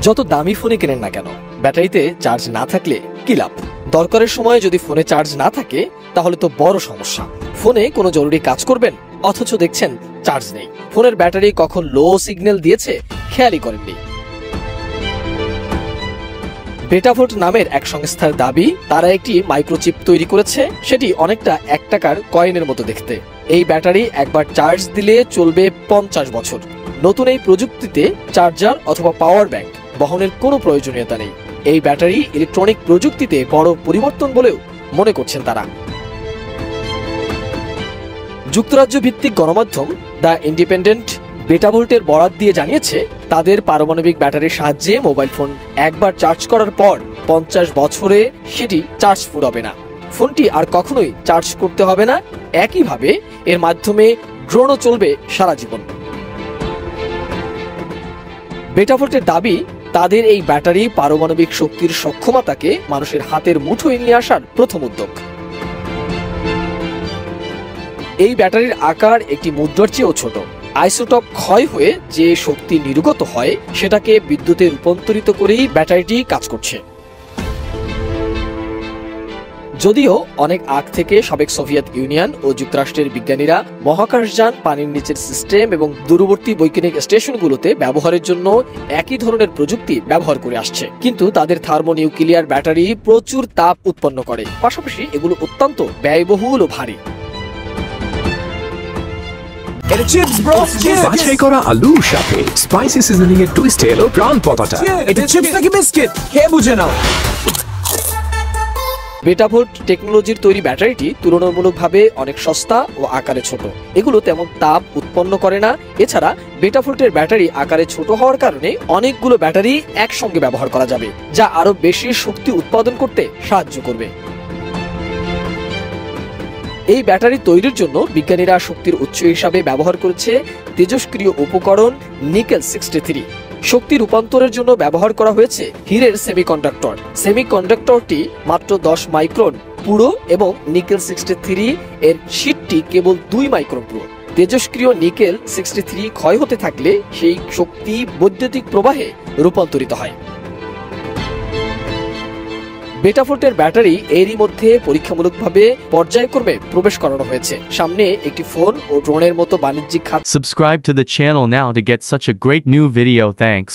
যত দামি ফোনে কেনেন না কেন, ব্যাটারিতে চার্জ না থাকলে কি লাভ? দরকারের সময় যদি ফোনে চার্জ না থাকে তাহলে তো বড় সমস্যা। ফোনে কোনো জরুরি কাজ করবেন অথচ দেখছেন চার্জ নেই। ফোনের ব্যাটারি কখন লো সিগন্যাল দিয়েছে খেয়ালই করেননি। বেটাভোল্ট নামের এক সংস্থার দাবি, তারা একটি মাইক্রোচিপ তৈরি করেছে, সেটি অনেকটা 1 টাকার কয়েনের মতো দেখতে। এই ব্যাটারি একবার চার্জ দিলে চলবে 50 বছর। নতুন এই প্রযুক্তিতে চার্জার অথবা পাওয়ার ব্যাংক বহনের কোনো প্রয়োজনীয়তা নেই। এই ব্যাটারি ইলেকট্রনিক প্রযুক্তিতে বড় পরিবর্তন বলেও মনে করছেন তারা। যুক্তরাজ্য ভিত্তিক গণমাধ্যম দ্য ইন্ডিপেন্ডেন্ট বেটাভোল্টের বরাত দিয়ে জানিয়েছে, তাদের পারমাণবিক ব্যাটারির সাহায্যে মোবাইল ফোন একবার চার্জ করার পর 50 বছরে সেটি চার্জ ফুরাবে না। ফোনটি আর কখনোই চার্জ করতে হবে না। একইভাবে এর মাধ্যমে ড্রোনও চলবে সারা জীবন। বেটাভোল্টের দাবি, তাদের এই ব্যাটারি পারমাণবিক শক্তির সক্ষমতাকে মানুষের হাতের মুঠোয় নিয়ে আসার প্রথম উদ্যোগ। এই ব্যাটারির আকার একটি মুদ্রার চেয়েও ছোট। আইসোটপ ক্ষয় হয়ে যে শক্তি নির্গত হয় সেটাকে বিদ্যুতে রূপান্তরিত করেই ব্যাটারিটি কাজ করছে। যদিও অনেক আগ থেকে সাবেক সোভিয়েত ইউনিয়ন ও যুক্তরাষ্ট্রের বিজ্ঞানীরা মহাকাশযান, পানির নিচের সিস্টেম এবং দূরবর্তী বৈজ্ঞানিক স্টেশনগুলোতে ব্যবহারের জন্য একই ধরনের প্রযুক্তি ব্যবহার করে আসছে, কিন্তু তাদের থার্মোনিউক্লিয়ার ব্যাটারি প্রচুর তাপ উৎপন্ন করে। পাশাপাশি এগুলো অত্যন্ত ব্যয়বহুল ও ভারী। চিপস ব্রো, বাছাই করা আলুর সাথে স্পাইসি সিজনিং এর টুইস্ট এলো প্রাণ পতাটা। এটা চিপস নাকি বিস্কিট, কে বুঝে নাও। বেটাভোল্ট টেকনোলজির তৈরি ব্যাটারিটি তুলনামূলকভাবে অনেক সস্তা ও আকারে ছোট। এগুলো তেমন তাপ উৎপন্ন করে না। এছাড়া বেটাভোল্টের ব্যাটারি আকারে ছোট হওয়ার কারণে অনেকগুলো ব্যাটারি একসঙ্গে ব্যবহার করা যাবে, যা আরো বেশি শক্তি উৎপাদন করতে সাহায্য করবে। এই ব্যাটারি তৈরির জন্য বিজ্ঞানীরা শক্তির উৎস হিসাবে ব্যবহার করেছে তেজস্ক্রিয় উপকরণ নিকেল 63। শক্তি রূপান্তরের জন্য ব্যবহার করা হয়েছে হীরের সেমিকন্ডাক্টর। সেমিকন্ডাক্টরটি মাত্র 10 মাইক্রন পুরো এবং নিকেল 63 এর শীটটি কেবল 2 মাইক্রন পুরো। তেজস্ক্রিয় নিকেল 63 ক্ষয় হতে থাকলে সেই শক্তি বৈদ্যুতিক প্রবাহে রূপান্তরিত হয়। বেটাভোল্টের ব্যাটারি এরই মধ্যে পরীক্ষামূলকভাবে পর্যায়ক্রমে প্রবেশ করানো হয়েছে। সামনে একটি ফোন ও ড্রোনের মতো বাণিজ্যিক খাত। Subscribe to the channel now to get such a great new video. Thanks.